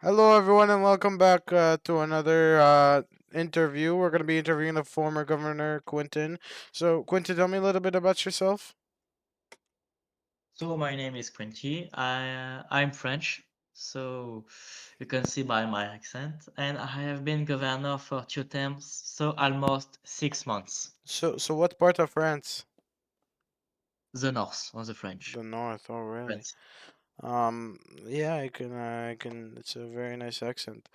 Hello, everyone, and welcome back to another interview. We're going to be interviewing the former governor, Quentin. So, Quentin, tell me a little bit about yourself. So my name is Quenty. I'm French, so you can see by my accent, and I have been governor for 2 terms, so almost 6 months. So what part of France? The north of the French. The north. Oh, really? France. Um, yeah, I can. It's a very nice accent.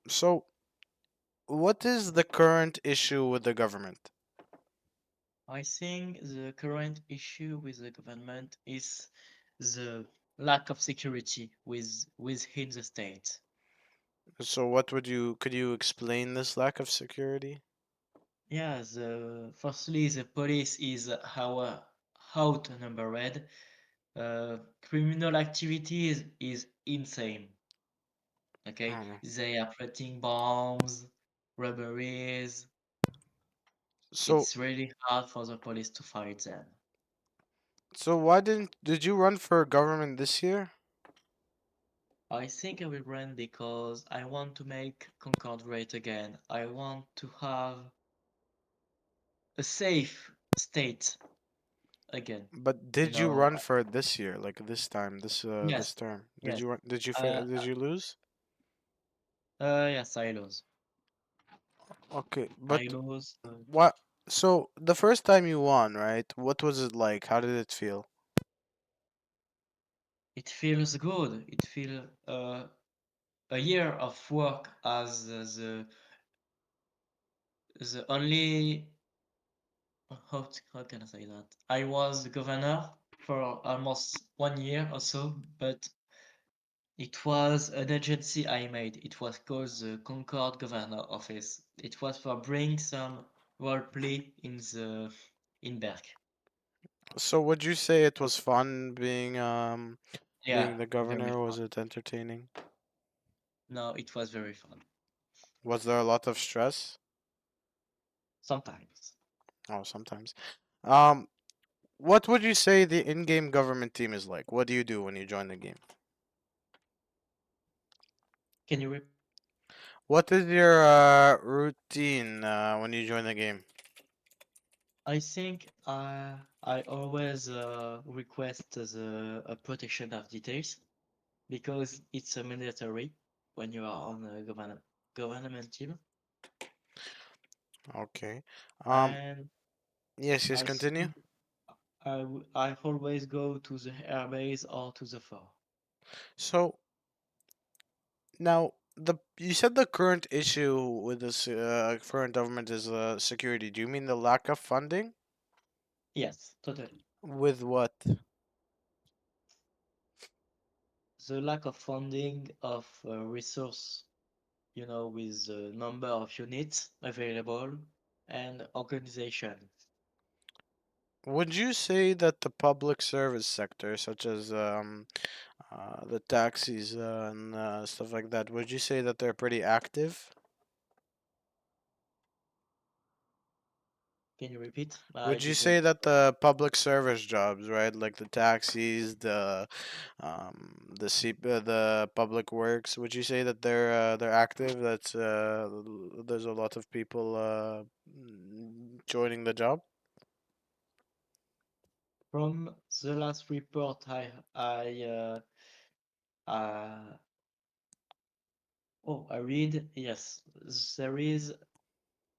So what is the current issue with the government? I think the current issue with the government is the lack of security within the state. So, could you explain this lack of security? Yeah, firstly the police is our outnumbered. Criminal activity is insane. Okay, Hmm. they are planting bombs, robberies. So, It's really hard for the police to fight them. so did you run for government this year? I think I will run because I want to make Concord great again. I want to have a safe state again. But You did you know, run for it this year, like this time, this yes, term? Did yes, you run, uh, did you lose? yes, I lose. Okay, I but lose. what? So the first time you won, right? What was it like? How did it feel? It feels good. It feels a year of work as the only how can I say that? I was governor for almost 1 year or so, but it was an agency I made. It was called the Concord Governor Office. It was for bring some role play in Berck. So would you say it was fun being Yeah, the very governor? Was fun. it entertaining? No, it was very fun. Was there a lot of stress? Sometimes. Oh, sometimes. Um, what would you say the in-game government team is like? What do you do when you join the game? Can you repeat? What is your routine when you join the game? I think I always request a protection of details because it's a mandatory when you are on a government team. Okay. Um, And yes, I continue. think I always go to the airbase or to the floor. So now the you said the current issue with this current government is security. Do you mean the lack of funding? Yes, totally. With what? The lack of funding of resource, with the number of units available and organization. Would you say that the public service sector, such as the taxis and stuff like that, would you say that they're pretty active? Can you repeat? I Would you say didn't. that the public service jobs, right, like the taxis, the public works, would you say that they're active? That's there's a lot of people joining the job. From the last report uh, I read, yes, there is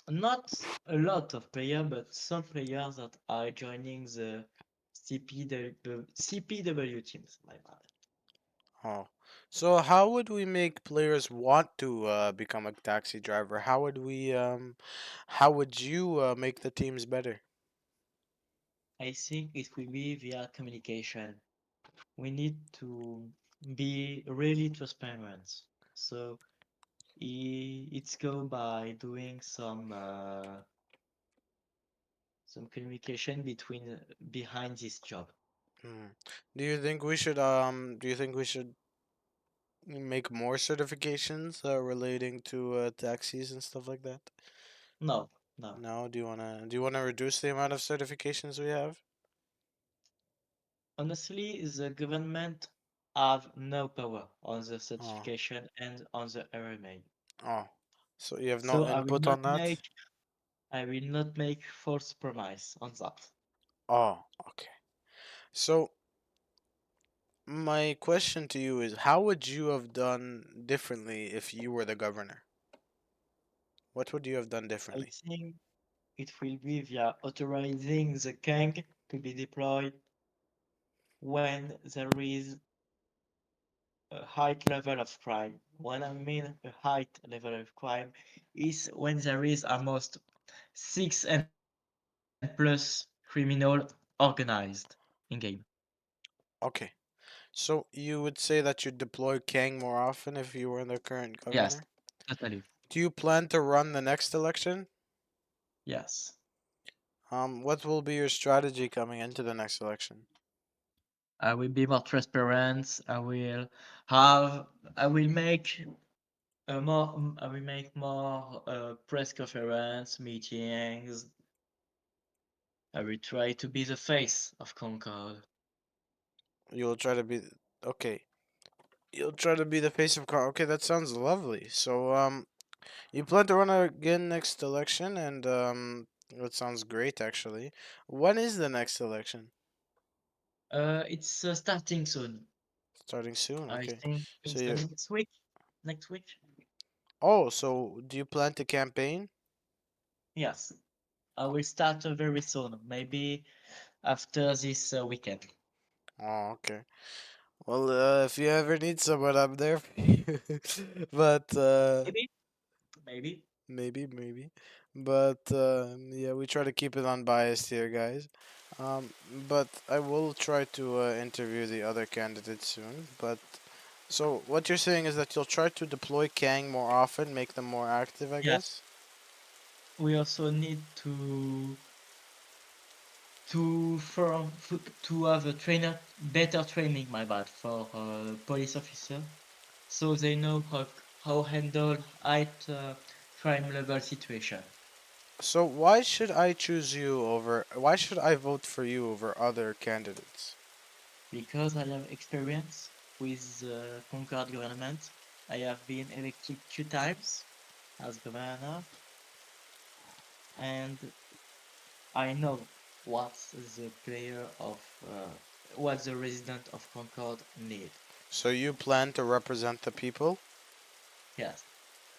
not a lot of players, but some players that are joining the CPW teams. My bad. Oh, so how would we make players want to become a taxi driver? How would you make the teams better? I think it will be via communication. We need to be really transparent. So it's go by doing some communication between behind this job. Hmm. Do you think we should make more certifications relating to taxis and stuff like that? No, no. No, do you wanna reduce the amount of certifications we have? Honestly, the government have no power on the Oh, certification and on the RMA. oh. So you have no So input on that? I will not make false promise on that. Oh, okay. So my question to you is, how would you have done differently if you were the governor? What would you have done I differently? think it will be via authorizing the king to be deployed when there is a high level of crime. When I mean a high level of crime is when there is almost six and plus criminal organized in game. Okay. So you would say that you'd deploy Kang more often if you were the current Yes, governor? totally. Do you plan to run the next election? Yes. What will be your strategy coming into the next election? I will be more transparent. Have I will make I will make more press conference meetings. I will try to be the face of Concord. You'll try to be okay. You'll try to be the face of car. Okay, that sounds lovely. So you plan to run again next election, and that sounds great actually. When is the next election? It's starting soon. Starting soon. I Okay. think So it's you. next week. Next week? Oh, so do you plan to campaign? Yes. I will start very soon. Maybe after this weekend. Oh, okay. Well, if you ever need someone, I'm there for you. But Maybe. Maybe. maybe. But yeah, we try to keep it unbiased here, guys. But I will try to interview the other candidates soon. But so what you're saying is that you'll try to deploy Kang more often, make them more active, I Yes. guess. We also need to have a better training, my bad, for police officer, so they know how handle high crime level situation. So why should I choose you over? Why should I vote for you over other candidates? Because I have experience with the Concord government. I have been elected 2 times as governor, and I know what the resident of Concord need. So you plan to represent the people Yes,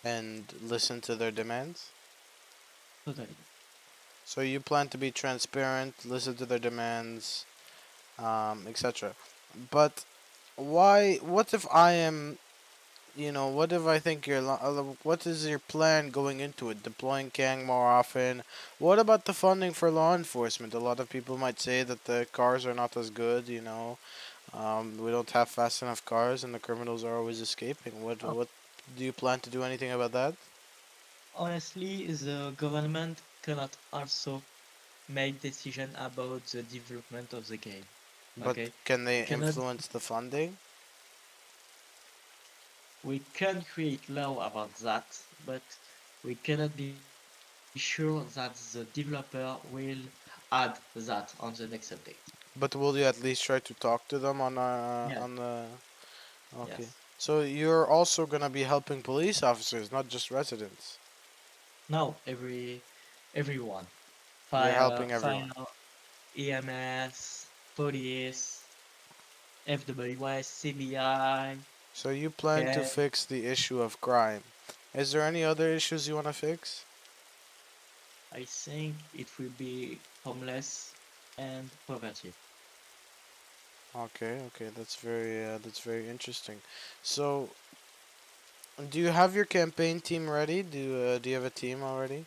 and listen to their demands? totally. So you plan to be transparent, listen to their demands, etc. But why? What if I am? What if I think what is your plan going into it? Deploying Kang more often? What about the funding for law enforcement? A lot of people might say that the cars are not as good. We don't have fast enough cars, and the criminals are always escaping. Oh, What do you plan to do anything about that? honestly, the government cannot also make decision about the development of the game. But Okay, can we they cannot influence the funding? we can create law about that, but we cannot be sure that the developer will add that on the next update. But will you at least try to talk to them Yes, on the? Okay. yes. So you're also gonna be helping police officers, not just residents. No, everyone. You're helping Fire, everyone. EMS, police, FWS, CBI. So you plan to Okay, fix the issue of crime. Is there any other issues you want to fix? I think it will be homeless and poverty. Okay, okay, that's very interesting. So, do you have your campaign team ready? Do you have a team already?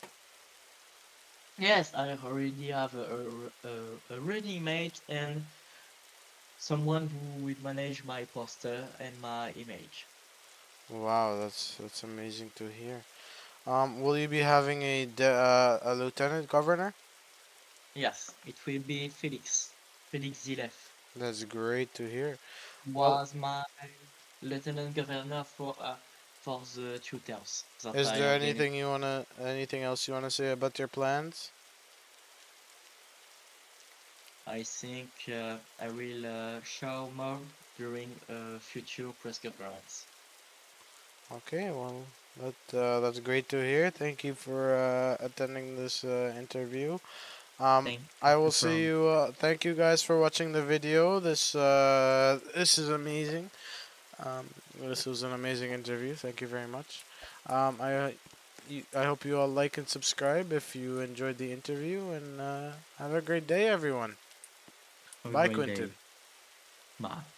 Yes, I already have a running mate and someone who will manage my poster and my image. Wow, that's amazing to hear. Will you be having a lieutenant governor? Yes, it will be Felix. Felix Zilef That's great to hear. Well, was my lieutenant governor for the 2 terms that is I there have been. anything else you wanna say about your plans? I think I will show more. during a future press conference. Okay, well, that's great to hear. Thank you for attending this interview. I Thank will you see from you. Thank you guys for watching the video. This is amazing. This was an amazing interview. Thank you very much. I hope you all like and subscribe if you enjoyed the interview, and have a great day, everyone. Have a Bye, great Quentin. day. Bye.